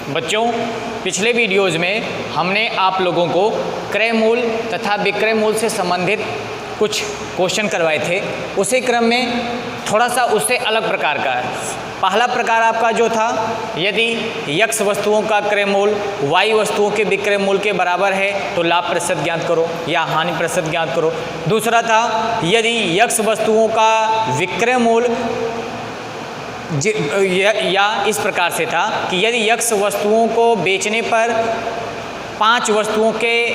बच्चों, पिछले वीडियोज़ में हमने आप लोगों को क्रय मूल्य तथा विक्रय मूल्य से संबंधित कुछ क्वेश्चन करवाए थे। उसी क्रम में थोड़ा सा उससे अलग प्रकार का है। पहला प्रकार आपका जो था, यदि x वस्तुओं का क्रय मूल्य y वस्तुओं के विक्रय मूल्य के बराबर है तो लाभ प्रतिशत ज्ञात करो या हानि प्रतिशत ज्ञात करो। दूसरा था, यदि x वस्तुओं का विक्रय मूल्य या इस प्रकार से था कि यदि x वस्तुओं को बेचने पर 5 वस्तुओं के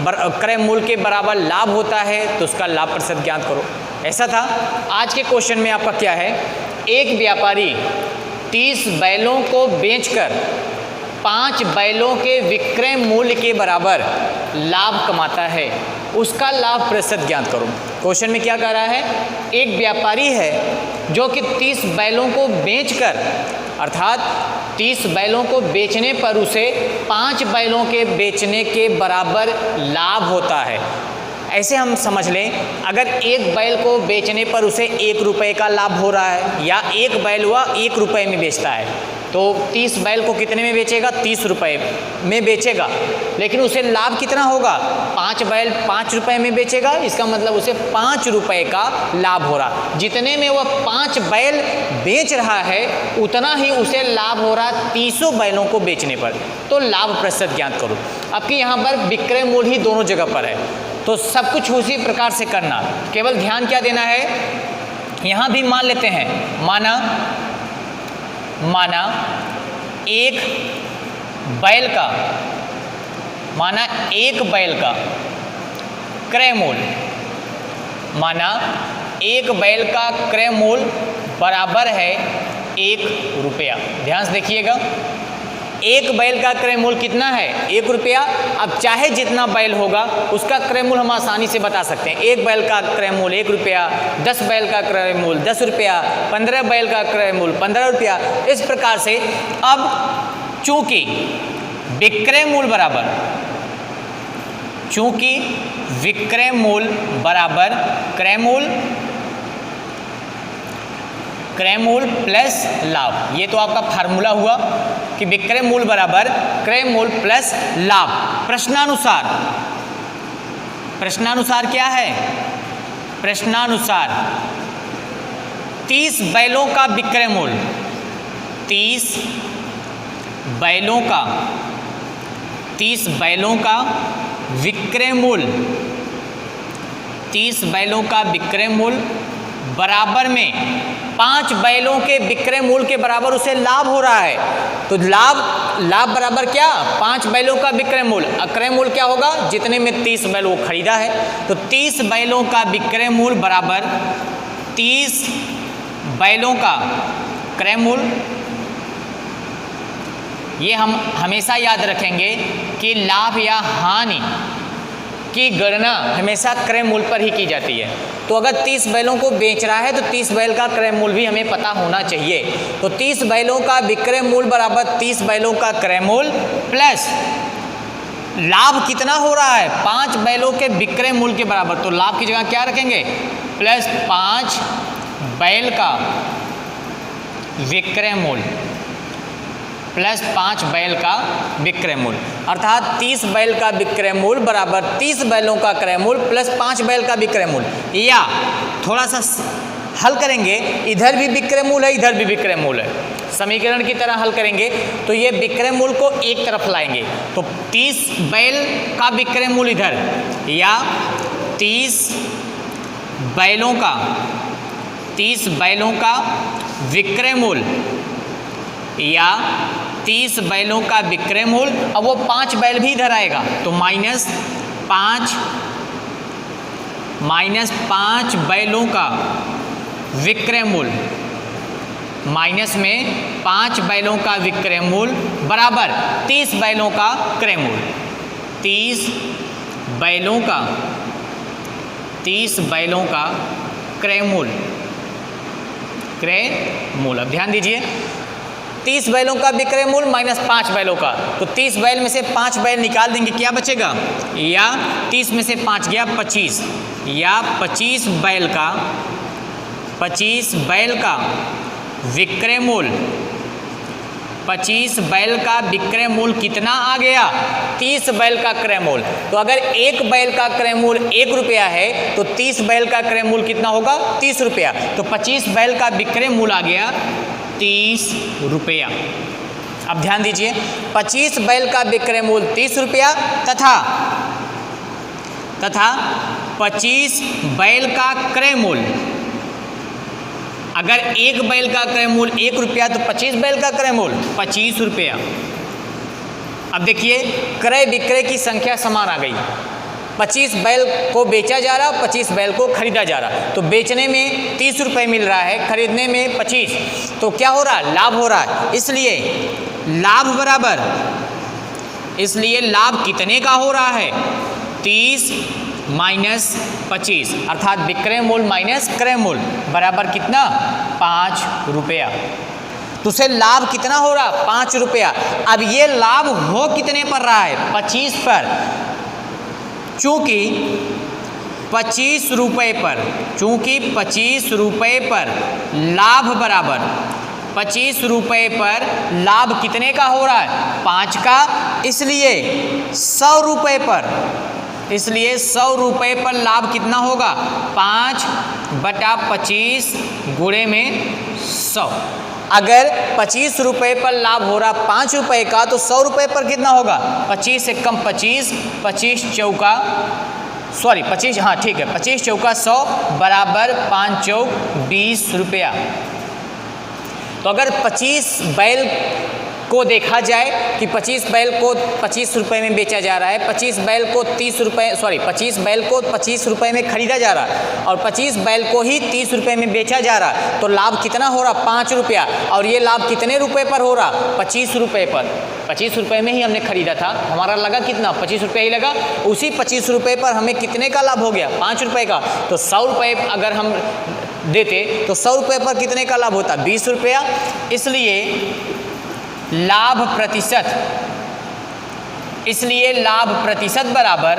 क्रय मूल्य के बराबर लाभ होता है तो उसका लाभ प्रतिशत ज्ञात करो, ऐसा था। आज के क्वेश्चन में आपका क्या है, एक व्यापारी 30 बैलों को बेचकर 5 बैलों के विक्रय मूल्य के बराबर लाभ कमाता है, उसका लाभ प्रतिशत ज्ञात करो। क्वेश्चन में क्या कह रहा है, एक व्यापारी है जो कि 30 बैलों को बेचकर, अर्थात 30 बैलों को बेचने पर उसे 5 बैलों के बेचने के बराबर लाभ होता है। ऐसे हम समझ लें, अगर एक बैल को बेचने पर उसे 1 रुपये का लाभ हो रहा है या एक बैल वह 1 रुपये में बेचता है तो 30 बैल को कितने में बेचेगा, 30 रुपये में बेचेगा, लेकिन उसे लाभ कितना होगा, 5 बैल 5 रुपये में बेचेगा, इसका मतलब उसे 5 रुपये का लाभ हो रहा। जितने में वह 5 बैल बेच रहा है उतना ही उसे लाभ हो रहा 30 बैलों को बेचने पर, तो लाभ प्रतिशत ज्ञात करो। अब कि यहाँ पर विक्रय मूल्य ही दोनों जगह पर है तो सब कुछ उसी प्रकार से करना, केवल ध्यान क्या देना है, यहाँ भी मान लेते हैं, माना एक बैल का क्रय मूल्य, माना एक बैल का क्रय मूल्य बराबर है 1 रुपया। ध्यान से देखिएगा, एक बैल का क्रय मूल्य कितना है, 1 रुपया। अब चाहे जितना बैल होगा उसका क्रय मूल्य हम आसानी से बता सकते हैं। एक बैल का क्रय मूल्य 1 रुपया, 10 बैल का क्रय मूल्य 10 रुपया, 15 बैल का क्रय मूल्य 15 रुपया, इस प्रकार से। अब चूंकि विक्रय मूल्य बराबर क्रय मूल्य प्लस लाभ, ये तो आपका फार्मूला हुआ कि विक्रय मूल्य बराबर क्रय मूल्य प्लस लाभ। प्रश्नानुसार क्या है, प्रश्नानुसार 30 बैलों का विक्रय मूल्य, 30 बैलों का विक्रय मूल्य, 30 बैलों का विक्रय मूल्य बराबर में 5 बैलों के विक्रय मूल्य के बराबर उसे लाभ हो रहा है। तो लाभ बराबर क्या, 5 बैलों का विक्रय मूल्य, क्रय मूल्य क्या होगा, जितने में 30 बैल वो खरीदा है तो 30 बैलों का विक्रय मूल्य बराबर 30 बैलों का क्रय मूल्य। ये हम हमेशा याद रखेंगे कि लाभ या हानि की गणना हमेशा क्रय मूल्य पर ही की जाती है। तो अगर 30 बैलों को बेच रहा है तो 30 बैल का क्रय मूल्य भी हमें पता होना चाहिए। तो 30 बैलों का विक्रय मूल्य बराबर 30 बैलों का क्रय मूल्य प्लस लाभ कितना हो रहा है, 5 बैलों के विक्रय मूल्य के बराबर। तो लाभ की जगह क्या रखेंगे, प्लस 5 बैल का विक्रय मूल्य, प्लस 5 बैल का विक्रय मूल्य, अर्थात 30 बैल का विक्रय मूल्य बराबर 30 बैलों का क्रय मूल्य प्लस 5 बैल का विक्रय मूल्य। या थोड़ा सा हल करेंगे, इधर भी विक्रय मूल्य है इधर भी विक्रय मूल्य है, समीकरण की तरह हल करेंगे तो ये विक्रय मूल्य को एक तरफ लाएंगे तो 30 बैल का विक्रय मूल्य इधर, या 30 बैलों का विक्रय मूल्य, या 30 बैलों का विक्रय मूल्य। अब वो 5 बैल भी इधर आएगा तो माइनस 5 बैलों का विक्रय मूल्य, माइनस में 5 बैलों का विक्रय मूल्य बराबर 30 बैलों का क्रय मूल्य, 30 बैलों का क्रय मूल्य। अब ध्यान दीजिए, 30 बैलों का विक्रय मूल्य माइनस 5 बैलों का, तो 30 बैल में से 5 बैल निकाल देंगे, क्या बचेगा, या 30 में से 5 गया 25, या 25 बैल का विक्रय मूल्य 25 बैल का विक्रय मूल्य कितना आ गया? 30 बैल का क्रय मूल्य। तो अगर एक बैल का क्रय मूल्य 1 रुपया है तो 30 बैल का क्रय मूल्य कितना होगा? 30 रुपया। तो 25 बैल का विक्रय मूल्य आ गया 30 रुपया। अब ध्यान दीजिए, 25 बैल का विक्रय मूल्य 30 रुपया तथा 25 बैल का क्रय मूल्य, अगर एक बैल का क्रय मूल्य 1 रुपया तो 25 बैल का क्रय मूल्य 25 रुपया। अब देखिए, क्रय विक्रय की संख्या समान आ गई। 25 बैल को बेचा जा रहा, 25 बैल को खरीदा जा रहा। तो बेचने में 30 रुपये मिल रहा है, खरीदने में 25। तो क्या हो रहा है? लाभ हो रहा है। इसलिए लाभ बराबर, इसलिए लाभ कितने का हो रहा है? 30 माइनस 25, अर्थात विक्रय मूल्य माइनस क्रय मूल्य बराबर कितना? 5 रुपया। तो उसे लाभ कितना हो रहा? 5 रुपया। अब ये लाभ हो कितने पर रहा है? 25 पर। चूंकि 25 रुपये पर, चूंकि 25 रुपये पर लाभ बराबर 25 रुपये पर लाभ कितने का हो रहा है? 5 का। इसलिए 100 रुपये पर, इसलिए 100 रुपये पर लाभ कितना होगा? 5/25 गुणे में 100। अगर 25 रुपये पर लाभ हो रहा 5 रुपये का तो 100 रुपये पर कितना होगा? 25 से कम 25, 25 चौका, सॉरी 25, हाँ ठीक है, 25 चौका 100 बराबर 5 चौक 20 रुपया। तो अगर 25 बैल को देखा जाए कि 25 बैल को 25 रुपये में बेचा जा रहा है, 25 बैल को 30 रुपये, सॉरी 25 बैल को 25 रुपये में खरीदा जा रहा है और 25 बैल को ही 30 रुपये में बेचा जा रहा है, तो लाभ कितना हो रहा? 5 रुपया। और ये लाभ कितने रुपये पर हो रहा? 25 रुपये पर। 25 रुपये में ही हमने खरीदा था, हमारा लगा कितना? 25 रुपये ही लगा। उसी 25 रुपये पर हमें कितने का लाभ हो गया? 5 रुपये का। तो 100 रुपये अगर हम देते तो 100 रुपये पर कितने का लाभ होता? 20 रुपया। इसलिए लाभ प्रतिशत, इसलिए लाभ प्रतिशत बराबर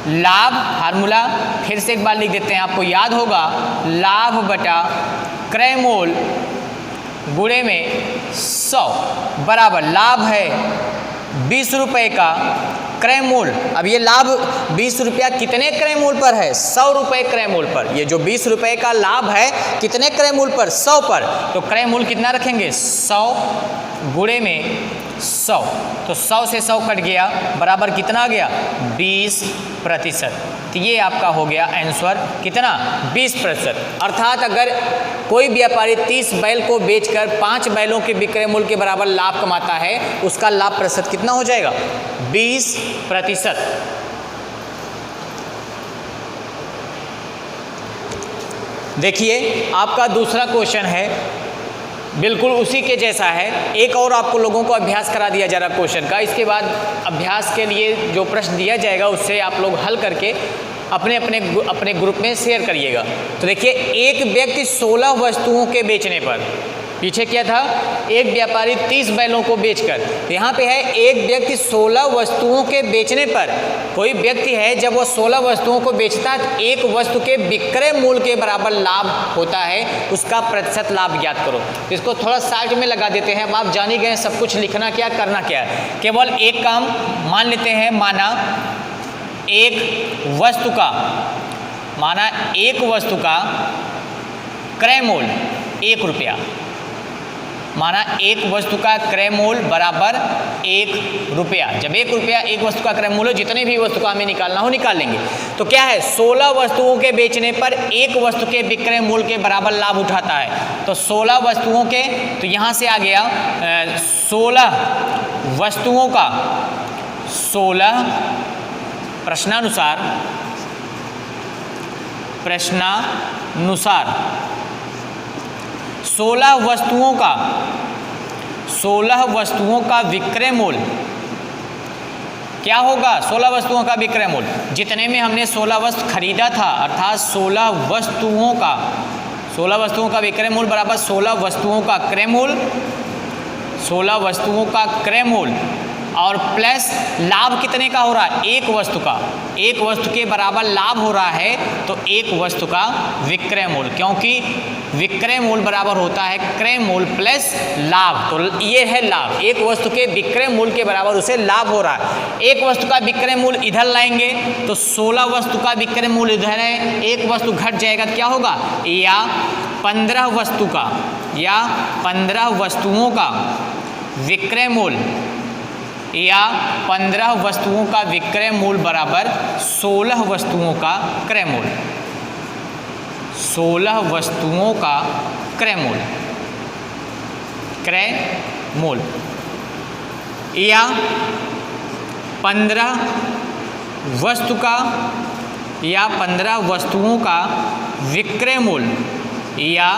लाभ, फार्मूला फिर से एक बार लिख देते हैं, आपको याद होगा, लाभ बटा क्रय मूल्य गुणे में 100 बराबर लाभ है 20 रुपये का क्रय मूल्य। अब ये लाभ 20 रुपया कितने क्रय मूल्य पर है? 100 रुपये क्रय मूल्य पर। ये जो 20 रुपये का लाभ है कितने क्रय मूल्य पर? 100 पर। तो क्रय मूल्य कितना रखेंगे? 100 गुणे में 100। तो 100 से 100 कट गया, बराबर कितना आ गया? 20%। तो ये आपका हो गया आंसर कितना? 20%। अर्थात अगर कोई व्यापारी 30 बैल को बेचकर 5 बैलों के विक्रय मूल्य के बराबर लाभ कमाता है, उसका लाभ प्रतिशत कितना हो जाएगा? 20%। देखिए, आपका दूसरा क्वेश्चन है, बिल्कुल उसी के जैसा है। एक और आपको लोगों को अभ्यास करा दिया जा रहा क्वेश्चन का। इसके बाद अभ्यास के लिए जो प्रश्न दिया जाएगा उससे आप लोग हल करके अपने ग्रुप में शेयर करिएगा। तो देखिए, एक व्यक्ति 16 वस्तुओं के बेचने पर, पीछे क्या था? एक व्यापारी 30 बैलों को बेचकर, यहाँ पे है एक व्यक्ति 16 वस्तुओं के बेचने पर। कोई व्यक्ति है, जब वो 16 वस्तुओं को बेचता है तो एक वस्तु के विक्रय मूल्य के बराबर लाभ होता है, उसका प्रतिशत लाभ ज्ञात करो। तो इसको थोड़ा साइड में लगा देते हैं। अब आप जान ही गए सब कुछ लिखना क्या, करना क्या है। केवल एक काम मान लेते हैं, माना एक वस्तु का क्रय मूल्य 1 रुपया, माना एक वस्तु का क्रय मूल्य बराबर 1 रुपया। जब 1 रुपया एक वस्तु का क्रय मूल्य, जितने भी वस्तु का हमें निकालना हो निकाल लेंगे। तो क्या है? 16 वस्तुओं के बेचने पर एक वस्तु के विक्रय मूल्य के बराबर लाभ उठाता है। तो 16 वस्तुओं के, तो यहाँ से आ गया 16 वस्तुओं का 16 प्रश्नानुसार 16 वस्तुओं का विक्रय मूल्य क्या होगा? 16 वस्तुओं का विक्रय मूल्य, जितने में हमने 16 वस्तु खरीदा था, अर्थात 16 वस्तुओं का विक्रय मूल्य बराबर 16 वस्तुओं का क्रय मूल्य, 16 वस्तुओं का क्रय मूल्य और प्लस लाभ कितने का हो रहा है, एक वस्तु का, एक वस्तु के बराबर लाभ हो रहा है तो एक वस्तु का विक्रय मूल्य, क्योंकि विक्रय मूल्य बराबर होता है क्रय मूल्य प्लस लाभ। तो ये है लाभ, एक वस्तु के विक्रय मूल्य के बराबर उसे लाभ हो रहा है। एक वस्तु का विक्रय मूल्य इधर लाएंगे तो 16 वस्तु का विक्रय मूल्य इधर है, एक वस्तु घट जाएगा क्या होगा, या 15 वस्तु का या 15 वस्तुओं का विक्रय मूल्य या 15 वस्तुओं का विक्रय मूल्य बराबर 16 वस्तुओं का क्रय मूल्य, 16 वस्तुओं का क्रय मूल्य, क्रय मूल्य या 15 वस्तु का या 15 वस्तुओं का विक्रय मूल्य या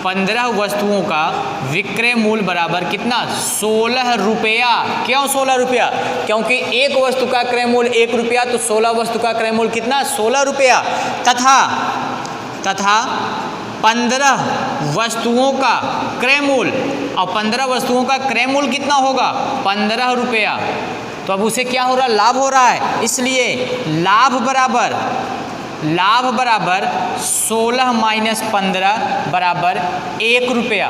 15 वस्तुओं का विक्रय मूल्य बराबर कितना, 16 रुपया। क्यों 16 रुपया, क्योंकि एक वस्तु का क्रय मूल्य 1 रुपया तो 16 वस्तु का क्रय मूल्य कितना, 16 रुपया। तथा 15 वस्तुओं का क्रय मूल्य, और 15 वस्तुओं का क्रय मूल्य कितना होगा, 15 रुपया। तो अब उसे क्या हो रहा है, लाभ हो रहा है, इसलिए लाभ बराबर 16 माइनस 15 बराबर 1 रुपया।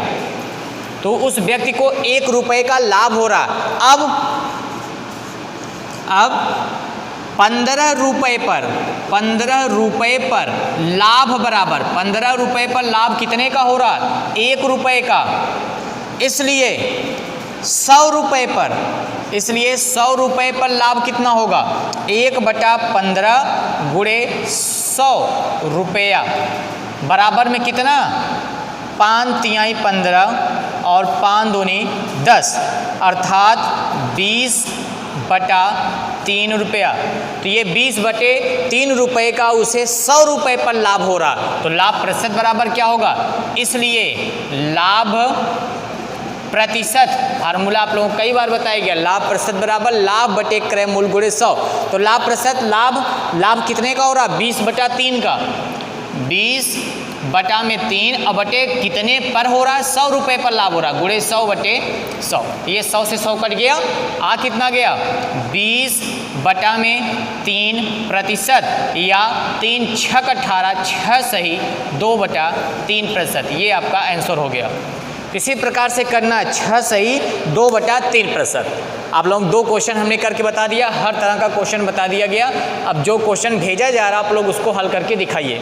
तो उस व्यक्ति को 1 रुपये का लाभ हो रहा है। अब 15 रुपये पर लाभ बराबर 15 रुपये पर लाभ कितने का हो रहा है, 1 रुपये का। इसलिए 100 रुपये पर लाभ कितना होगा, 1/15 गुणे 100 रुपया बराबर में कितना, 5 तिहाई 15 और 5 दूनी 10 अर्थात 20/3 रुपया। तो ये 20/3 रुपये का उसे 100 रुपये पर लाभ हो रहा, तो लाभ प्रतिशत बराबर क्या होगा, इसलिए लाभ प्रतिशत फार्मूला आप लोगों को कई बार बताया गया, लाभ प्रतिशत बराबर लाभ बटे क्रय मूल्य गुणे 100। तो लाभ प्रतिशत लाभ कितने का हो रहा, 20/3 का, 20/3 और बटे कितने पर हो रहा है, 100 रुपये पर लाभ हो रहा है, गुणे 100/100। ये 100 से 100 कट गया, कितना गया, 20/3 प्रतिशत या 3 छक 18, 6 सही 2/3 प्रतिशत। ये आपका आंसर हो गया। इसी प्रकार से करना है, 6 सही 2/3 प्रतिशत। आप लोग 2 क्वेश्चन हमने करके बता दिया, हर तरह का क्वेश्चन बता दिया गया। अब जो क्वेश्चन भेजा जा रहा है आप लोग उसको हल करके दिखाइए।